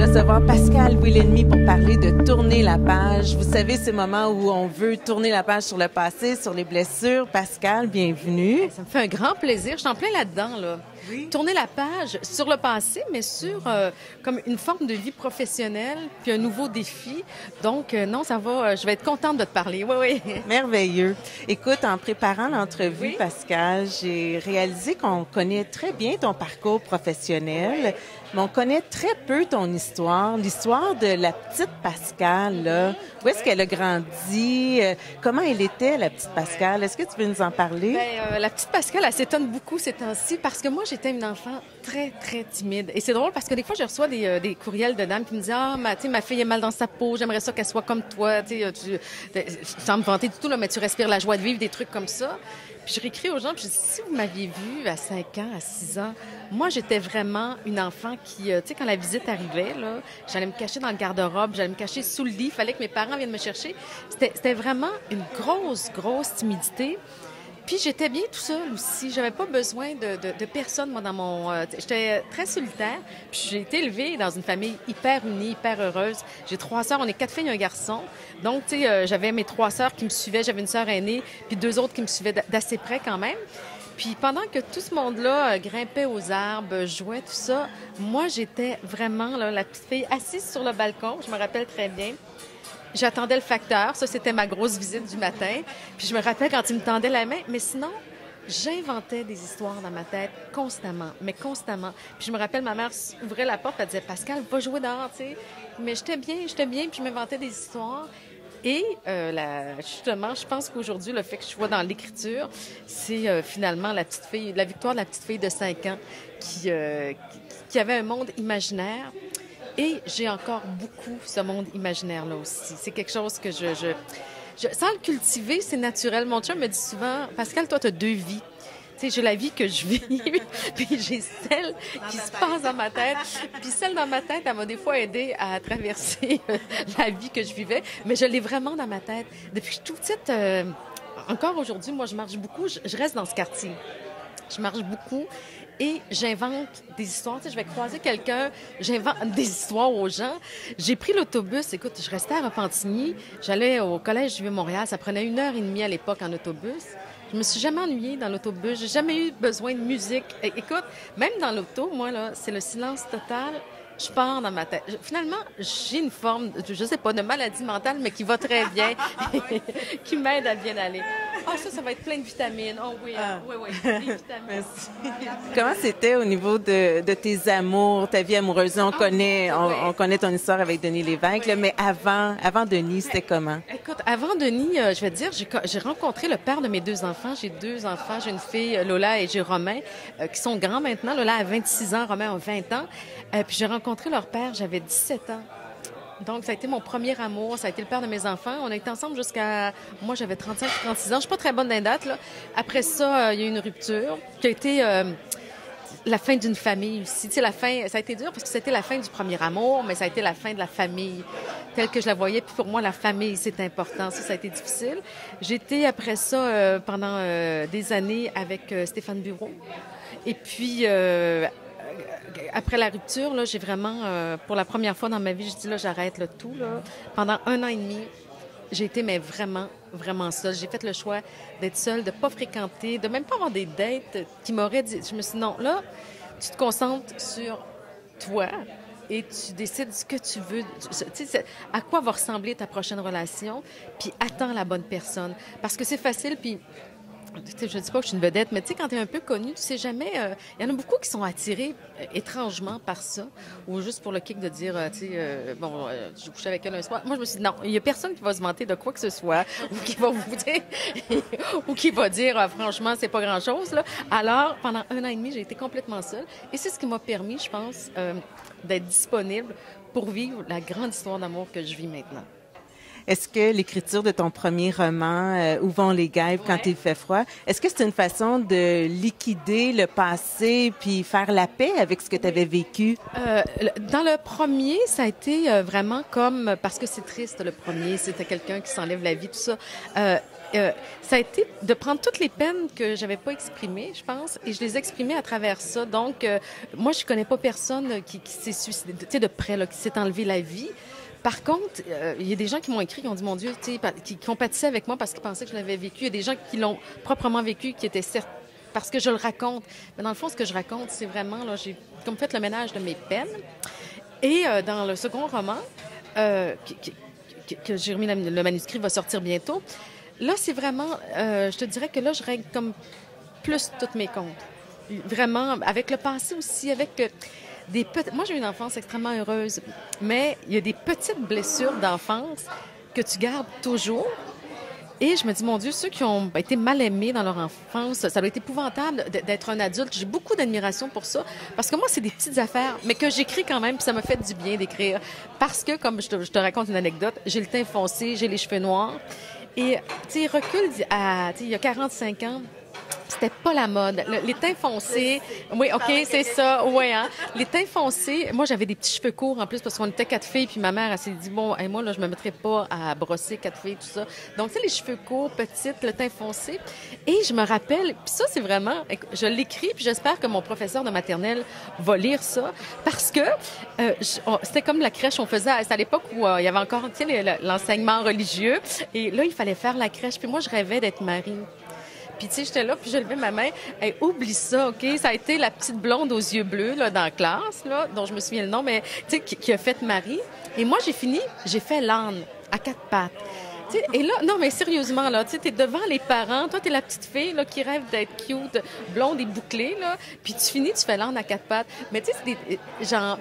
recevoir Pascal Willenmy pour parler de tourner la page. Vous savez, ce moment où on veut tourner la page sur le passé, sur les blessures. Pascal, bienvenue. Ça me fait un grand plaisir. Je suis en plein là-dedans, là. Oui. Tourner la page sur le passé, mais sur comme une forme de vie professionnelle, puis un nouveau défi. Donc, non, ça va. Je vais être contente de te parler. Oui, oui. Merveilleux. Écoute, en préparant l'entrevue, oui. Pascal, j'ai réalisé qu'on connaît très bien ton parcours professionnel, mais on connaît très peu ton histoire, l'histoire de la petite Pascal, là. Où est-ce qu'elle a grandi? Comment elle était, la petite Pascal? Est-ce que tu veux nous en parler? Bien, la petite Pascal, elle s'étonne beaucoup ces temps-ci parce que moi, j'étais une enfant très, très timide. Et c'est drôle parce que des fois, je reçois des courriels de dames qui me disent « Ah, ma fille est mal dans sa peau, j'aimerais ça qu'elle soit comme toi. » Sans me vanter du tout, là, mais tu respires la joie de vivre, des trucs comme ça. Puis je réécris aux gens, puis je dis, si vous m'aviez vue à 5 ans, à 6 ans, moi, j'étais vraiment une enfant qui, tu sais, quand la visite arrivait, là, j'allais me cacher dans le garde-robe, j'allais me cacher sous le lit, il fallait que mes parents viennent me chercher. C'était vraiment une grosse, grosse timidité. Puis j'étais bien tout seul aussi. J'avais pas besoin de personne, moi, dans mon... j'étais très solitaire. Puis j'ai été élevée dans une famille hyper unie, hyper heureuse. J'ai 3 sœurs, on est 4 filles et un garçon. Donc, tu sais, j'avais mes 3 sœurs qui me suivaient. J'avais une sœur aînée, puis 2 autres qui me suivaient d'assez près quand même. Puis pendant que tout ce monde-là grimpait aux arbres, jouait, tout ça, moi, j'étais vraiment là, la petite fille assise sur le balcon. Je me rappelle très bien. J'attendais le facteur. Ça, c'était ma grosse visite du matin. Puis je me rappelle quand il me tendait la main. Mais sinon, j'inventais des histoires dans ma tête constamment, mais constamment. Puis je me rappelle, ma mère ouvrait la porte, elle disait « Pascal, va jouer dehors, tu sais. » Mais j'étais bien, puis je m'inventais des histoires. Et justement, je pense qu'aujourd'hui, le fait que je sois dans l'écriture, c'est finalement la victoire de la petite fille de 5 ans qui avait un monde imaginaire. Et j'ai encore beaucoup ce monde imaginaire-là aussi. C'est quelque chose que sans le cultiver, c'est naturel. Mon chum me dit souvent, Pascal, toi, tu as 2 vies. Tu sais, j'ai la vie que je vis, puis j'ai celle qui se passe dans ma tête. Puis celle dans ma tête, elle m'a des fois aidé à traverser la vie que je vivais. Mais je l'ai vraiment dans ma tête. Depuis que je suis toute petite, encore aujourd'hui, moi, je marche beaucoup. Je reste dans ce quartier. Je marche beaucoup. Et j'invente des histoires. Tu sais, je vais croiser quelqu'un, j'invente des histoires aux gens. J'ai pris l'autobus. Écoute, je restais à Repentigny. J'allais au Collège du Vieux-Montréal. Ça prenait 1h30 à l'époque en autobus. Je me suis jamais ennuyée dans l'autobus. J'ai jamais eu besoin de musique. Écoute, même dans l'auto, moi, là, c'est le silence total. Je pars dans ma tête. Finalement, j'ai une forme, je sais pas, de maladie mentale, mais qui va très bien, qui m'aide à bien aller. Ah, ça va être plein de vitamines. Oh oui, oui, des vitamines. Merci. Comment c'était au niveau de tes amours, ta vie amoureuse? On connaît ton histoire avec Denis Lévesque, là, mais avant Denis, c'était comment? Écoute, avant Denis, je vais te dire, j'ai rencontré le père de mes 2 enfants. J'ai 2 enfants. J'ai une fille, Lola, et j'ai Romain, qui sont grands maintenant. Lola a 26 ans, Romain a 20 ans. Puis j'ai rencontré leur père, j'avais 17 ans. Donc, ça a été mon premier amour. Ça a été le père de mes enfants. On a été ensemble jusqu'à... Moi, j'avais 35, 36 ans. Je suis pas très bonne dans les dates, là. Après ça, il y a eu une rupture qui a été la fin d'une famille aussi. Tu sais, la fin, ça a été dur parce que c'était la fin du premier amour, mais ça a été la fin de la famille telle que je la voyais. Puis pour moi, la famille, c'est important. Ça a été difficile. J'étais après ça pendant des années avec Stéphane Bureau. Et puis... après la rupture, là, j'ai vraiment, pour la première fois dans ma vie, je dis là, j'arrête le tout. Là. Pendant 1 an et demi, j'ai été mais vraiment, vraiment seule. J'ai fait le choix d'être seule, de pas fréquenter, de même pas avoir des dates qui m'auraient dit. Je me suis dit non, là, tu te concentres sur toi et tu décides ce que tu veux. Tu sais, à quoi va ressembler ta prochaine relation, puis attends la bonne personne. Parce que c'est facile, puis... Je ne dis pas que je suis une vedette, mais tu sais, quand tu es un peu connue, tu sais jamais... Il y en a beaucoup qui sont attirés étrangement par ça, ou juste pour le kick de dire, tu sais, je couchais avec elle un soir. Moi, je me suis dit, non, il n'y a personne qui va se vanter de quoi que ce soit, ou qui va vous dire, ou qui va dire, franchement, c'est pas grand-chose, là. Alors, pendant 1 an et demi, j'ai été complètement seule. Et c'est ce qui m'a permis, je pense, d'être disponible pour vivre la grande histoire d'amour que je vis maintenant. Est-ce que l'écriture de ton premier roman, Où vont les guêpes quand il fait froid, est-ce que c'est une façon de liquider le passé puis faire la paix avec ce que tu avais vécu? Dans le premier, ça a été vraiment comme, parce que c'est triste le premier, c'était quelqu'un qui s'enlève la vie, tout ça. Ça a été de prendre toutes les peines que j'avais pas exprimées, je pense, et je les exprimais à travers ça. Donc, moi, je connais pas personne qui s'est suicidé, tu sais, de près, là, qui s'est enlevé la vie. Par contre, il y a des gens qui m'ont écrit, qui ont dit, mon Dieu, tu sais, qui compatissaient avec moi parce qu'ils pensaient que je l'avais vécu. Il y a des gens qui l'ont proprement vécu, qui étaient certes parce que je le raconte. Mais dans le fond, ce que je raconte, c'est vraiment, là, j'ai comme fait le ménage de mes peines. Et dans le second roman, que j'ai remis, le manuscrit va sortir bientôt, là, c'est vraiment, je te dirais que là, je règle comme plus tous mes comptes. Vraiment, avec le passé aussi, avec moi, j'ai eu une enfance extrêmement heureuse, mais il y a des petites blessures d'enfance que tu gardes toujours. Et je me dis, mon Dieu, ceux qui ont été mal aimés dans leur enfance, ça doit être épouvantable d'être un adulte. J'ai beaucoup d'admiration pour ça, parce que moi, c'est des petites affaires, mais que j'écris quand même, puis ça m'a fait du bien d'écrire. Parce que, comme je te raconte une anecdote, j'ai le teint foncé, j'ai les cheveux noirs. Et, tu sais, recul il y a 45 ans, c'était pas la mode. Les teints foncés, oui, OK, c'est ça, oui, hein. Les teints foncés, moi, j'avais des petits cheveux courts en plus parce qu'on était 4 filles, puis ma mère, elle s'est dit, bon, moi, là, je me mettrais pas à brosser 4 filles, tout ça. Donc, tu sais, les cheveux courts, petites, le teint foncé. Et je me rappelle, puis ça, c'est vraiment, je l'écris, puis j'espère que mon professeur de maternelle va lire ça, parce que c'était comme la crèche, on faisait, c'est à l'époque où il y avait encore, tu sais, l'enseignement religieux, et là, il fallait faire la crèche, puis moi, je rêvais d'être Marie. Puis, tu sais, j'étais là, puis je levais ma main. Hey, oublie ça, OK? Ça a été la petite blonde aux yeux bleus, là, dans la classe, là, dont je me souviens le nom, mais, tu sais, qui a fait Marie. Et moi, j'ai fait l'âne à 4 pattes. Tu sais, et là, non, mais sérieusement, là, tu sais, t'es devant les parents. Toi, t'es la petite fille, là, qui rêve d'être cute, blonde et bouclée, là. Puis tu finis, tu fais l'âne à 4 pattes. Mais, tu sais, c'est des, genre...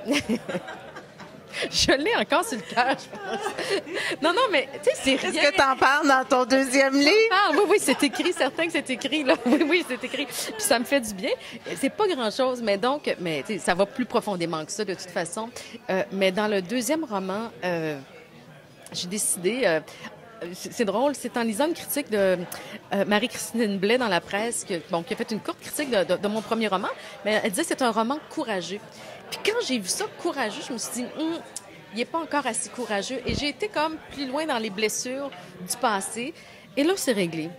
Je l'ai encore sur le cœur, je pense. Non, mais, tu sais, c'est rien. Est-ce que t'en parles dans ton deuxième livre? Oui, c'est écrit, certain que c'est écrit, là. Oui, c'est écrit. Puis ça me fait du bien. C'est pas grand-chose, mais donc, tu sais, ça va plus profondément que ça, de toute façon. Mais dans le deuxième roman, j'ai décidé... c'est drôle, c'est en lisant une critique de Marie-Christine Blais dans la presse, qui a fait une courte critique de mon premier roman, mais elle disait que c'est un roman courageux. Puis quand j'ai vu ça, courageux, je me suis dit, il n'est pas encore assez courageux. Et j'ai été comme plus loin dans les blessures du passé. Et là, c'est réglé.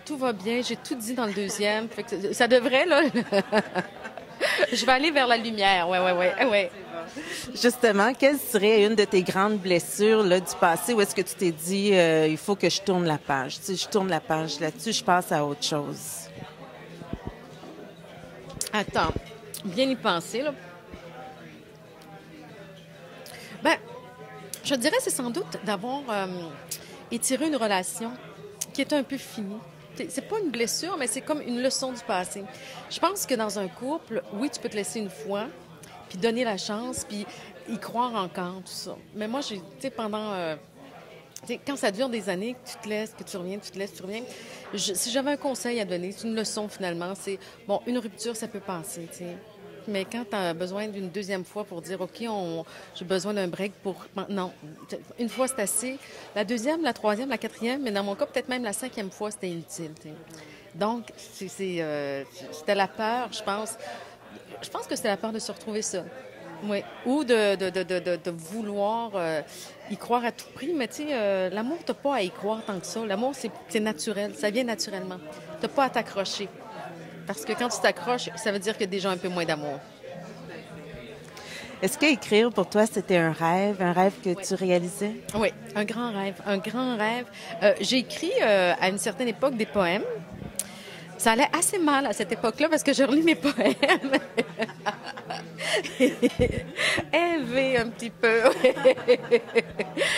Tout va bien, j'ai tout dit dans le deuxième. Fait que ça devrait, là... Je vais aller vers la lumière, ouais. Justement, quelle serait une de tes grandes blessures là, du passé où est-ce que tu t'es dit il faut que je tourne la page? Tu sais, je tourne la page là-dessus, je passe à autre chose. Attends, bien y penser, là. Ben, je dirais c'est sans doute d'avoir étiré une relation qui est un peu finie. C'est pas une blessure, mais c'est comme une leçon du passé. Je pense que dans un couple, oui, tu peux te laisser une fois, puis donner la chance, puis y croire encore, tout ça. Mais moi, tu sais, pendant... quand ça dure des années, que tu te laisses, que tu reviens, tu te laisses, tu reviens... si j'avais un conseil à donner, c'est une leçon, finalement, c'est... Bon, une rupture, ça peut passer, tu sais. Mais quand tu as besoin d'une deuxième fois pour dire, OK, j'ai besoin d'un break pour... Non, une fois, c'est assez. La deuxième, la troisième, la quatrième, mais dans mon cas, peut-être même la cinquième fois, c'était inutile. T'sais. Donc, c'était la peur, je pense. Je pense que c'était la peur de se retrouver seule. Oui. Ou de vouloir y croire à tout prix. Mais tu sais, l'amour, tu n'as pas à y croire tant que ça. L'amour, c'est naturel. Ça vient naturellement. Tu n'as pas à t'accrocher. Parce que quand tu t'accroches, ça veut dire qu'il y a déjà un peu moins d'amour. Est-ce qu'écrire, pour toi, c'était un rêve que tu réalisais? Oui, un grand rêve. J'ai écrit à une certaine époque des poèmes. Ça allait assez mal à cette époque-là parce que je relis mes poèmes. Élevés un petit peu.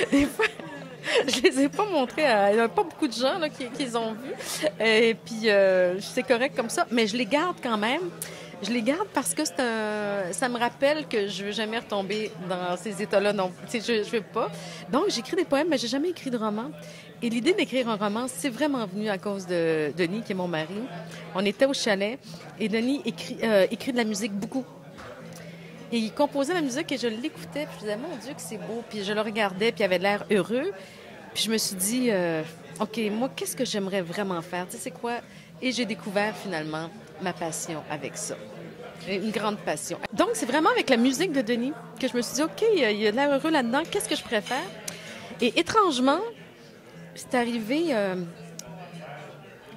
Des fois... Je les ai pas montrés il n'y a pas beaucoup de gens là, qui les ont vus. Et puis, c'est correct comme ça. Mais je les garde quand même. Je les garde parce que ça me rappelle que je veux jamais retomber dans ces états-là. Non, je veux pas. Donc, j'écris des poèmes, mais j'ai jamais écrit de roman. Et l'idée d'écrire un roman, c'est vraiment venu à cause de Denis, qui est mon mari. On était au chalet et Denis écrit de la musique beaucoup. Et il composait la musique et je l'écoutais. Puis je disais, mon Dieu, que c'est beau. Puis je le regardais, puis il avait l'air heureux. Puis je me suis dit, OK, moi, qu'est-ce que j'aimerais vraiment faire? Tu sais, c'est quoi? Et j'ai découvert finalement ma passion avec ça. Une grande passion. Donc, c'est vraiment avec la musique de Denis que je me suis dit, OK, il y a de l'air heureux là-dedans, qu'est-ce que je préfère? Et étrangement, c'est arrivé...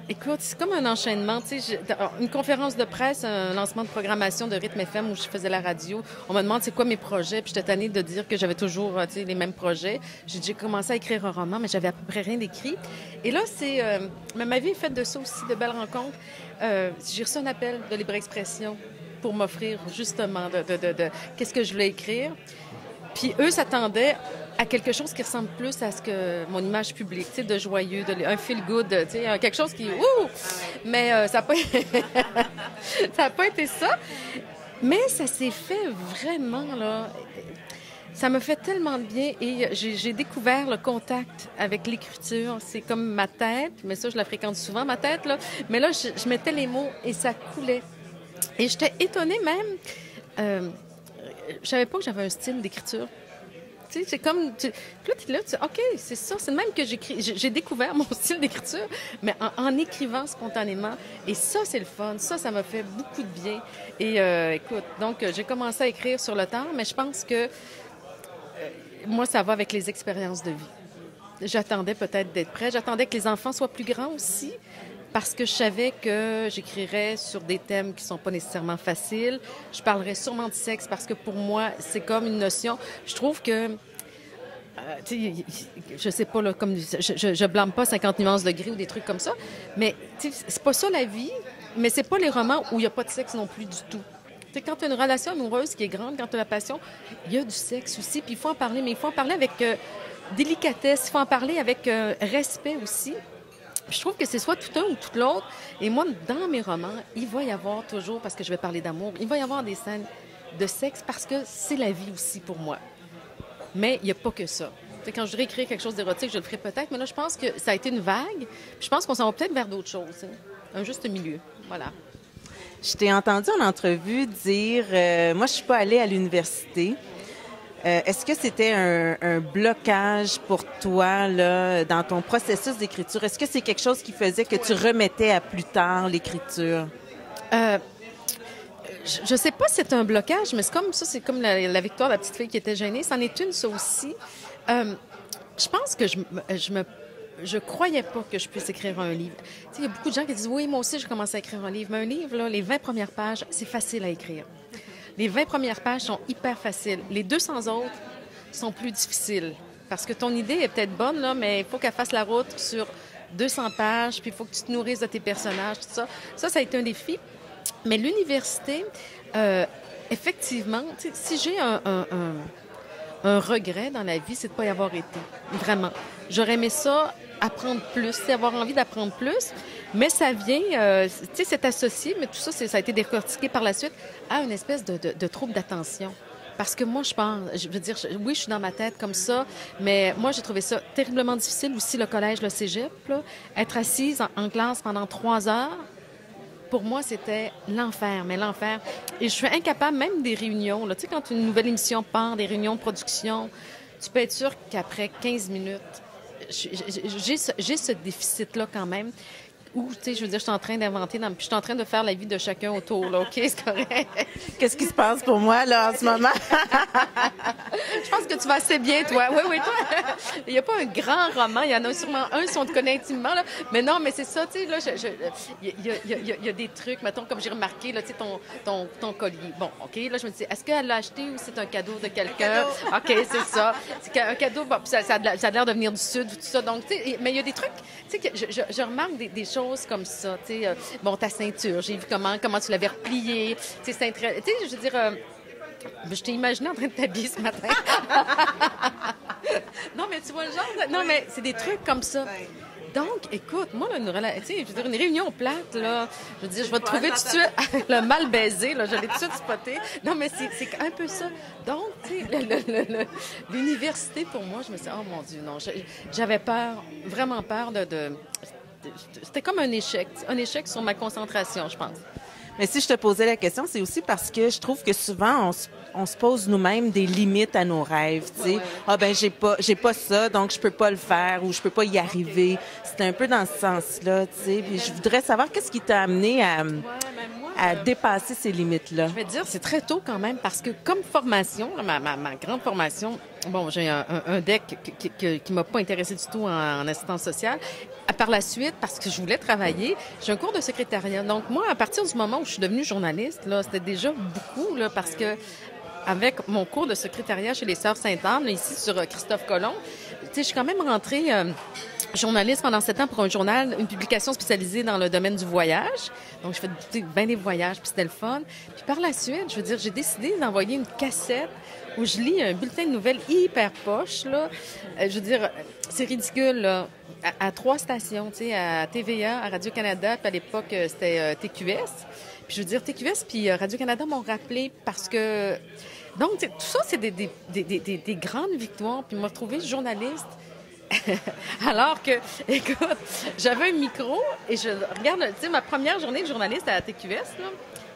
Écoute, c'est comme un enchaînement. Tu sais, une conférence de presse, un lancement de programmation de Rythme FM où je faisais la radio. On me demande c'est quoi mes projets, puis j'étais tannée de dire que j'avais toujours les mêmes projets. J'ai commencé à écrire un roman, mais j'avais à peu près rien d'écrit. Et là, mais ma vie est faite de ça aussi, de belles rencontres. J'ai reçu un appel de Libre Expression pour m'offrir justement de qu'est-ce que je voulais écrire. Puis eux s'attendaient à quelque chose qui ressemble plus à ce que mon image publique, tu sais, de joyeux, un feel good, tu sais, quelque chose qui mais ça n'a pas ça a pas été ça. Mais ça s'est fait vraiment là. Ça me fait tellement de bien et j'ai découvert le contact avec l'écriture. C'est comme ma tête, mais ça je la fréquente souvent ma tête là. Mais là je mettais les mots et ça coulait. Et j'étais étonnée même. Je savais pas que j'avais un style d'écriture. Tu sais, c'est comme... OK, c'est ça. C'est le même que j'écris. J'ai découvert mon style d'écriture, mais en écrivant spontanément. Et ça, c'est le fun. Ça m'a fait beaucoup de bien. Et écoute, donc, j'ai commencé à écrire sur le tard, mais je pense que moi, ça va avec les expériences de vie. J'attendais peut-être d'être prête. J'attendais que les enfants soient plus grands aussi, parce que je savais que j'écrirais sur des thèmes qui sont pas nécessairement faciles. Je parlerais sûrement de sexe parce que pour moi, c'est comme une notion. Je trouve que, je sais pas, là, comme je blâme pas 50 nuances de gris ou des trucs comme ça, mais c'est pas ça la vie, mais c'est pas les romans où il y a pas de sexe non plus du tout. T'sais, quand tu as une relation amoureuse qui est grande, quand tu as la passion, il y a du sexe aussi, puis il faut en parler, mais il faut en parler avec délicatesse, il faut en parler avec respect aussi. Je trouve que c'est soit tout un ou tout l'autre. Et moi, dans mes romans, il va y avoir toujours, parce que je vais parler d'amour, il va y avoir des scènes de sexe parce que c'est la vie aussi pour moi. Mais il n'y a pas que ça. T'sais, quand je voudrais écrire quelque chose d'érotique, je le ferai peut-être, mais là, je pense que ça a été une vague. Je pense qu'on s'en va peut-être vers d'autres choses. Hein. Un juste milieu. Voilà. Je t'ai entendu en entrevue dire moi, je suis pas allée à l'université. Est-ce que c'était un blocage pour toi là, dans ton processus d'écriture? Est-ce que c'est quelque chose qui faisait que tu remettais à plus tard l'écriture? Je sais pas si c'est un blocage, mais c'est comme ça, c'est comme la victoire de la petite fille qui était gênée. C'en est une, ça aussi. Je pense que je croyais pas que je puisse écrire un livre. Tu sais, il y a beaucoup de gens qui disent « Oui, moi aussi, j'ai commencé à écrire un livre. » Mais un livre, là, les 20 premières pages, c'est facile à écrire. Les 20 premières pages sont hyper faciles. Les 200 autres sont plus difficiles. Parce que ton idée est peut-être bonne, là, mais il faut qu'elle fasse la route sur 200 pages, puis il faut que tu te nourrisses de tes personnages, tout ça. Ça a été un défi. Mais l'université, effectivement, si j'ai un regret dans la vie, c'est de ne pas y avoir été. Vraiment. J'aurais aimé ça, apprendre plus, avoir envie d'apprendre plus. Mais ça vient, tu sais, c'est associé, mais tout ça, ça a été décortiqué par la suite à une espèce de trouble d'attention. Parce que moi, je veux dire, oui, je suis dans ma tête comme ça, mais moi, j'ai trouvé ça terriblement difficile aussi, le collège, le cégep, là. Être assise en classe pendant 3 heures, pour moi, c'était l'enfer, mais l'enfer. Et je suis incapable, même des réunions, là. Tu sais, quand une nouvelle émission part, des réunions de production, tu peux être sûr qu'après 15 minutes, j'ai ce déficit-là quand même. Ou, tu sais, je veux dire, je suis en train d'inventer, puis je suis en train de faire la vie de chacun autour, là, OK? C'est correct. Qu'est-ce qui se passe pour moi, là, en ce moment? Je pense que tu vas assez bien, toi. Oui, toi. Il n'y a pas un grand roman. Il y en a sûrement un si on te connaît intimement, là. Mais non, mais c'est ça, tu sais, là, il y a des trucs, mettons, comme j'ai remarqué, là, tu sais, ton collier. Bon, OK, là, je me dis, est-ce qu'elle l'a acheté ou c'est un cadeau de quelqu'un? OK, c'est ça. C'est un cadeau, bon, ça a l'air de venir du Sud, tout ça. Donc, tu sais, mais il y a des trucs, tu sais, que je remarque des choses comme ça, tu sais, bon, ta ceinture, j'ai vu comment tu l'avais repliée, tu sais, je veux dire, je t'ai imaginé en train de t'habiller ce matin. Non, mais tu vois le genre, non, mais c'est des trucs comme ça. Donc, écoute, moi, là, une réunion plate, là, je veux dire, je vais te trouver tout de suite le mal baisé, là, je l'ai tout de suite spoté. Non, mais c'est un peu ça. Donc, tu sais, l'université, pour moi, je me suis dit, oh mon Dieu, non, j'avais peur, vraiment peur de c'était comme un échec sur ma concentration, je pense. Mais si je te posais la question, c'est aussi parce que je trouve que souvent, on se pose nous-mêmes des limites à nos rêves, tu sais. Ah ben j'ai pas ça, donc je peux pas le faire ou je peux pas y arriver. C'est un peu dans ce sens-là, tu sais. Puis je voudrais savoir qu'est-ce qui t'a amené à dépasser ces limites-là. Je vais te dire, c'est très tôt quand même, parce que comme formation, là, ma grande formation, bon, j'ai un DEC qui m'a pas intéressé du tout en assistance sociale. Par la suite, parce que je voulais travailler, j'ai un cours de secrétariat. Donc moi, à partir du moment où je suis devenue journaliste, là, c'était déjà beaucoup, là, parce que avec mon cours de secrétariat chez les Sœurs Sainte-Anne, ici sur Christophe Colomb, tu sais, je suis quand même rentrée journaliste pendant 7 ans pour un journal, une publication spécialisée dans le domaine du voyage. Donc, je fais bien des voyages, puis c'était le fun. Puis par la suite, je veux dire, j'ai décidé d'envoyer une cassette où je lis un bulletin de nouvelles hyper poche, là. Je veux dire, c'est ridicule, là. À 3 stations, tu sais, à TVA, à Radio-Canada, puis à l'époque, c'était TQS. Puis je veux dire, TQS puis Radio-Canada m'ont rappelé parce que... Donc, tout ça, c'est des grandes victoires. Puis me retrouver journaliste alors que, écoute, j'avais un micro et je regarde, tu sais, ma première journée de journaliste à la TQS, là,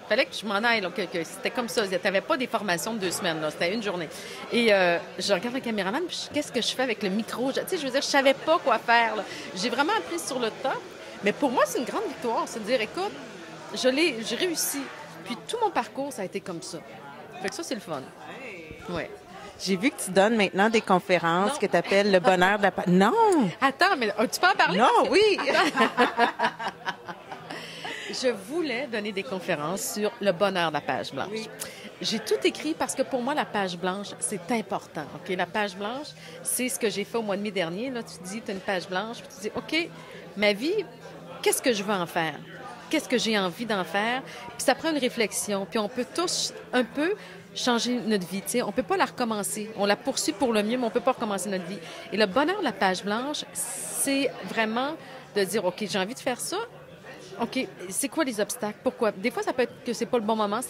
fallait que je m'en aille, là, que c'était comme ça. Tu n'avais pas des formations de 2 semaines, là, c'était une journée. Et je regarde le caméraman, puis qu'est-ce que je fais avec le micro? Tu sais, je veux dire, je savais pas quoi faire, là. J'ai vraiment appris sur le tas. Mais pour moi, c'est une grande victoire, c'est de dire, écoute, j'ai réussi. Puis tout mon parcours, ça a été comme ça. Fait que ça, c'est le fun. Ouais. J'ai vu que tu donnes maintenant des conférences que tu appelles le bonheur de la page. Non! Attends, mais tu peux en parler? Non, oui! Je voulais donner des conférences sur le bonheur de la page blanche. Oui. J'ai tout écrit parce que pour moi, la page blanche, c'est important. OK? La page blanche, c'est ce que j'ai fait au mois de mai dernier. Là, tu te dis, tu as une page blanche, puis tu dis, OK, ma vie, qu'est-ce que je veux en faire? Qu'est-ce que j'ai envie d'en faire? Puis ça prend une réflexion. Puis on peut tous un peu changer notre vie. T'sais. On peut pas la recommencer. On la poursuit pour le mieux, mais on peut pas recommencer notre vie. Et le bonheur de la page blanche, c'est vraiment de dire, OK, j'ai envie de faire ça. OK, c'est quoi les obstacles? Pourquoi? Des fois, ça peut être que c'est pas le bon moment,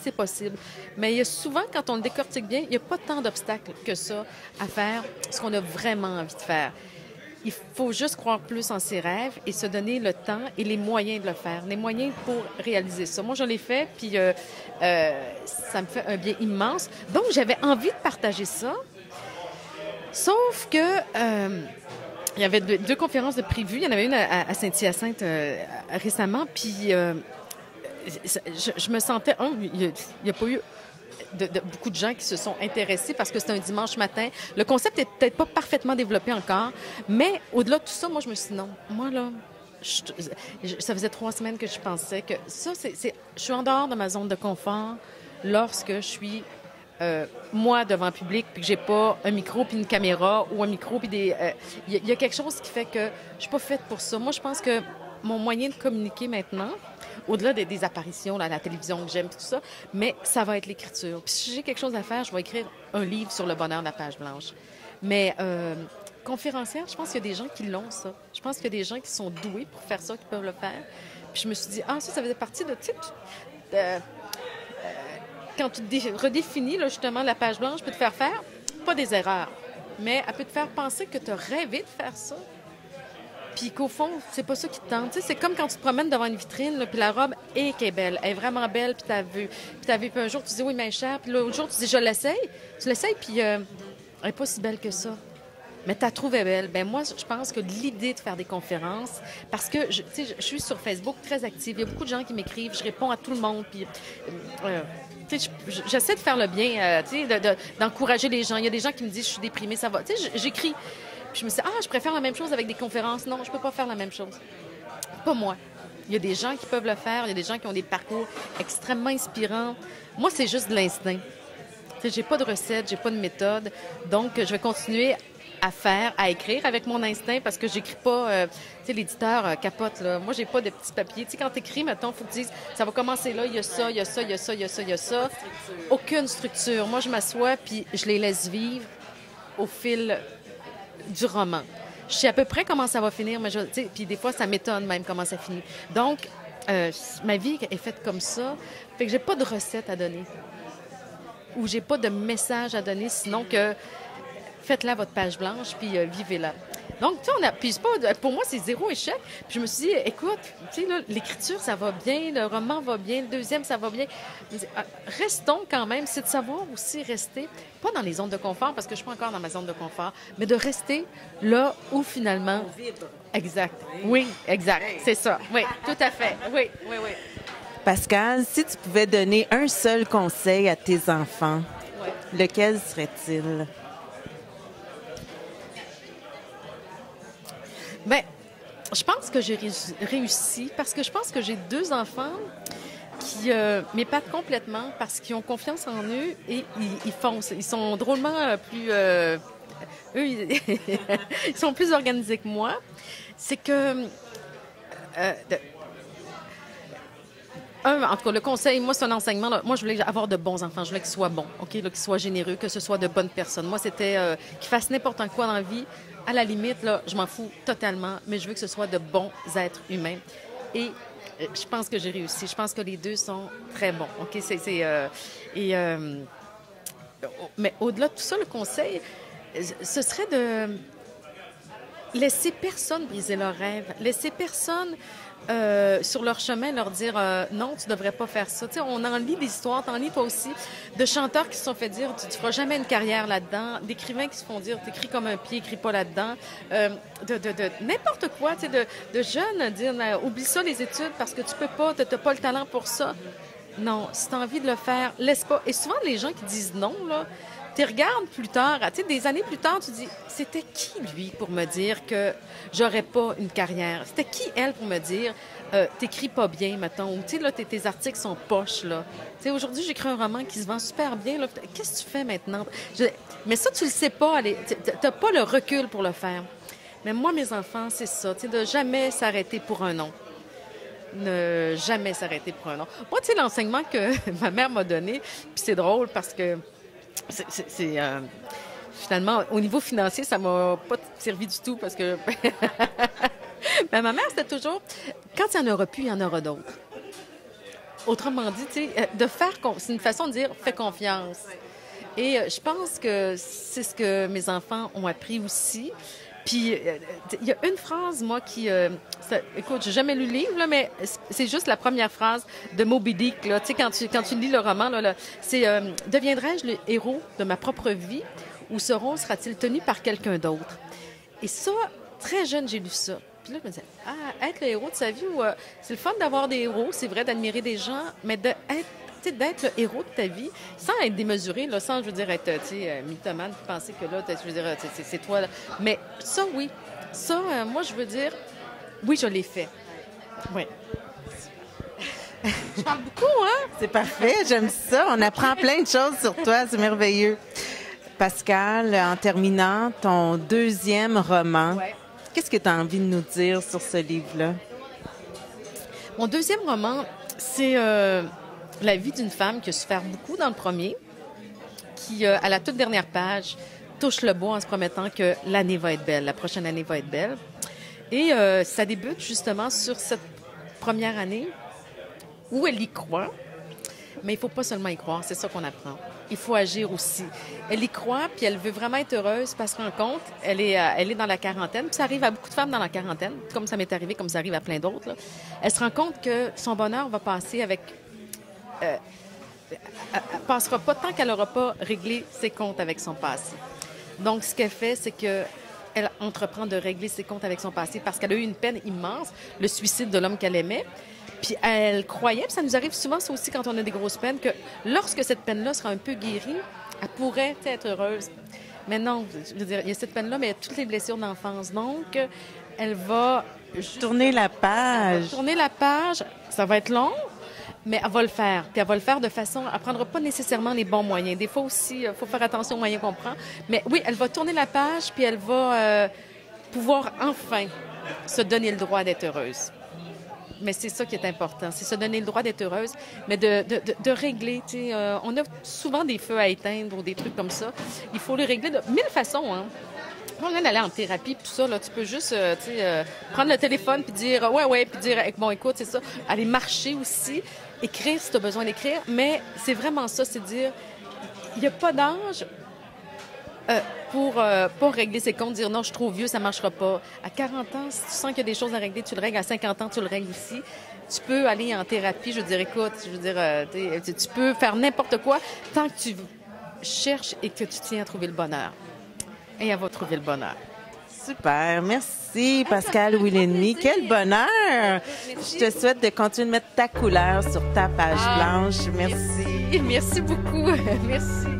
c'est possible. Mais il y a souvent, quand on le décortique bien, il n'y a pas tant d'obstacles que ça à faire ce qu'on a vraiment envie de faire. Il faut juste croire plus en ses rêves et se donner le temps et les moyens de le faire, les moyens pour réaliser ça. Moi, je l'ai fait, puis ça me fait un bien immense. Donc, j'avais envie de partager ça, sauf que il y avait 2 conférences de prévues. Il y en avait une à Saint-Hyacinthe récemment, puis je me sentais... il n'y a pas eu... beaucoup de gens qui se sont intéressés parce que c'était un dimanche matin. Le concept n'est peut-être pas parfaitement développé encore, mais au-delà de tout ça, moi, je me suis dit non. Moi, là, ça faisait 3 semaines que je pensais que ça, je suis en dehors de ma zone de confort lorsque je suis, moi, devant le public, puis que j'ai pas un micro puis une caméra ou un micro puis des... Il y a quelque chose qui fait que je suis pas faite pour ça. Moi, je pense que mon moyen de communiquer maintenant, au-delà des apparitions là, à la télévision que j'aime, tout ça, mais ça va être l'écriture. Puis si j'ai quelque chose à faire, je vais écrire un livre sur le bonheur de la page blanche. Mais conférencière, je pense qu'il y a des gens qui l'ont, ça. Je pense qu'il y a des gens qui sont doués pour faire ça, qui peuvent le faire. Puis je me suis dit, ça faisait partie de, tu sais, quand tu redéfinis là, justement la page blanche, peut te faire faire, pas des erreurs, mais elle peut te faire penser que tu as rêvé de faire ça. Puis qu'au fond, c'est pas ça qui te tente. Tu sais, c'est comme quand tu te promènes devant une vitrine, là, puis la robe est belle. Elle est vraiment belle, puis t'as vu. Puis un jour, tu dis, oui, mais chère. Puis l'autre jour, tu dis, je l'essaye. Tu l'essayes, puis elle est pas si belle que ça. Mais tu la trouvais belle. Ben moi, je pense que l'idée de faire des conférences, parce que, tu sais, je suis sur Facebook très active. Il y a beaucoup de gens qui m'écrivent. Je réponds à tout le monde. Puis, tu sais, j'essaie de faire le bien, tu sais, d'encourager les gens. Il y a des gens qui me disent, je suis déprimée, ça va. Tu sais, j'écris. Puis je me suis dit, je préfère la même chose avec des conférences. Non, je peux pas faire la même chose. Pas moi. Il y a des gens qui peuvent le faire. Il y a des gens qui ont des parcours extrêmement inspirants. Moi, c'est juste de l'instinct. Tu sais, j'ai pas de recette, j'ai pas de méthode. Donc, je vais continuer à écrire avec mon instinct parce que j'écris pas... tu sais, l'éditeur capote, là. Moi, j'ai pas de petits papiers. Tu sais, quand t'écris, mettons, il faut que tu dises, ça va commencer là, il y a ça, il y a ça, il y a ça, il y a ça, il y a ça. Aucune structure. Moi, je m'assois puis je les laisse vivre au fil du roman. Je sais à peu près comment ça va finir, mais puis des fois, ça m'étonne même comment ça finit. Donc, ma vie est faite comme ça. Fait que j'ai pas de recette à donner. Ou j'ai pas de message à donner, sinon que faites-la votre page blanche, puis vivez-la. Donc, tu sais, puis c'est pas, pour moi, c'est zéro échec. Puis je me suis dit, écoute, tu sais, là, l'écriture, ça va bien, le roman va bien, le deuxième, ça va bien. Je me dis, restons quand même, c'est de savoir aussi rester, pas dans les zones de confort, parce que je suis pas encore dans ma zone de confort, mais de rester là où finalement... On vibre. Exact. Oui, exact. C'est ça. Oui, tout à fait. Oui, oui, oui. Pascal, si tu pouvais donner un seul conseil à tes enfants, lequel serait-il? Bien, je pense que j'ai réussi parce que je pense que j'ai 2 enfants qui m'épatent complètement parce qu'ils ont confiance en eux et ils foncent. Ils sont drôlement plus... eux, ils sont plus organisés que moi. C'est que... en tout cas, le conseil, moi, c'est un enseignement. Là, moi, je voulais avoir de bons enfants. Je voulais qu'ils soient bons, OK? Là, qu'ils soient généreux, que ce soit de bonnes personnes. Moi, c'était qu'ils fassent n'importe quoi dans la vie. À la limite, là, je m'en fous totalement, mais je veux que ce soit de bons êtres humains. Et je pense que j'ai réussi. Je pense que les 2 sont très bons, OK? Mais au-delà de tout ça, le conseil, ce serait de laisser personne briser leurs rêves, laisser personne sur leur chemin leur dire non, tu devrais pas faire ça. Tu sais, on en lit des histoires, t'en lis toi aussi, de chanteurs qui se sont fait dire tu feras jamais une carrière là-dedans, d'écrivains qui se font dire t'écris comme un pied, écris pas là-dedans, de n'importe quoi, tu sais, de jeunes dire oublie ça les études parce que tu peux pas, t'as pas le talent pour ça. Non, si t'as envie de le faire, laisse pas. Et souvent les gens qui disent non là, tu regardes plus tard, tu sais, des années plus tard, tu dis, c'était qui, lui, pour me dire que j'aurais pas une carrière? C'était qui, elle, pour me dire, t'écris pas bien, mettons, ou, tu sais, là, tes articles sont poches, là. Tu sais, aujourd'hui, j'écris un roman qui se vend super bien, là. Qu'est-ce que tu fais maintenant? Mais ça, tu le sais pas, t'as pas le recul pour le faire. Mais moi, mes enfants, c'est ça, tu sais, de jamais s'arrêter pour un non. Ne jamais s'arrêter pour un non. Moi, tu sais, l'enseignement que ma mère m'a donné, puis c'est drôle parce que finalement, au niveau financier, ça m'a pas servi du tout parce que mais ma mère, c'était toujours quand il n'y en aura plus, il y en aura d'autres. Autrement dit, tu sais, c'est une façon de dire fais confiance. Et je pense que c'est ce que mes enfants ont appris aussi. Puis, il y a une phrase, moi, écoute, j'ai jamais lu le livre, là, mais c'est juste la première phrase de Moby Dick, là. Tu sais, quand tu lis le roman, là, c'est « Deviendrai-je le héros de ma propre vie ou ce rôle sera-t-il tenu par quelqu'un d'autre? » Et ça, très jeune, j'ai lu ça. Puis là, je me disais, être le héros de sa vie, c'est le fun d'avoir des héros, c'est vrai, d'admirer des gens, mais d'être le héros de ta vie, sans être démesuré, là, sans, je veux dire, être, mythomane, puis penser que là, je veux dire, c'est toi. Là. Mais ça, oui. Ça, moi, je veux dire, oui, je l'ai fait. Oui. Je parle beaucoup, hein? C'est parfait, j'aime ça. On apprend plein de choses sur toi, c'est merveilleux. Pascal, en terminant, ton 2e roman, qu'est-ce que tu as envie de nous dire sur ce livre-là? Mon 2e roman, c'est... la vie d'une femme qui a souffert beaucoup dans le premier, qui, à la toute dernière page, touche le bois en se promettant que l'année va être belle, la prochaine année va être belle. Et ça débute justement sur cette première année où elle y croit, mais il ne faut pas seulement y croire, c'est ça qu'on apprend. Il faut agir aussi. Elle y croit, puis elle veut vraiment être heureuse parce qu'en compte, elle est dans la quarantaine. Puis ça arrive à beaucoup de femmes dans la quarantaine, comme ça m'est arrivé, comme ça arrive à plein d'autres. Là. Elle se rend compte que son bonheur va passer avec... elle passera pas tant qu'elle n'aura pas réglé ses comptes avec son passé. Donc, ce qu'elle fait, c'est qu'elle entreprend de régler ses comptes avec son passé parce qu'elle a eu une peine immense, le suicide de l'homme qu'elle aimait. Puis elle croyait, puis ça nous arrive souvent, ça aussi, quand on a des grosses peines, que lorsque cette peine-là sera un peu guérie, elle pourrait être heureuse. Mais non, je veux dire, il y a cette peine-là, mais il y a toutes les blessures d'enfance. Donc, elle va... Tourner la page. Elle va tourner la page, ça va être long, mais elle va le faire. Puis elle va le faire de façon... Elle ne prendra pas nécessairement les bons moyens. Des fois aussi, il faut faire attention aux moyens qu'on prend. Mais oui, elle va tourner la page, puis elle va pouvoir enfin se donner le droit d'être heureuse. Mais c'est ça qui est important, c'est se donner le droit d'être heureuse, mais de régler. On a souvent des feux à éteindre ou des trucs comme ça. Il faut les régler de 1000 façons. Hein. On vient d'aller en thérapie, tout ça, là, tu peux juste prendre le téléphone puis dire ouais, puis dire bon, écoute, c'est ça. Aller marcher aussi, écrire si tu as besoin d'écrire, mais c'est vraiment ça, c'est dire il n'y a pas d'âge pour régler ses comptes, dire non, je suis trop vieux, ça marchera pas. À 40 ans, si tu sens qu'il y a des choses à régler, tu le règles. À 50 ans, tu le règles aussi. Tu peux aller en thérapie, je veux dire, écoute, tu peux faire n'importe quoi tant que tu cherches et que tu tiens à trouver le bonheur. Et elle va trouver le bonheur. Super. Merci, Pascale Willenmy. Quel bonheur! Je te souhaite de continuer de mettre ta couleur sur ta page blanche. Merci. Merci beaucoup. Merci.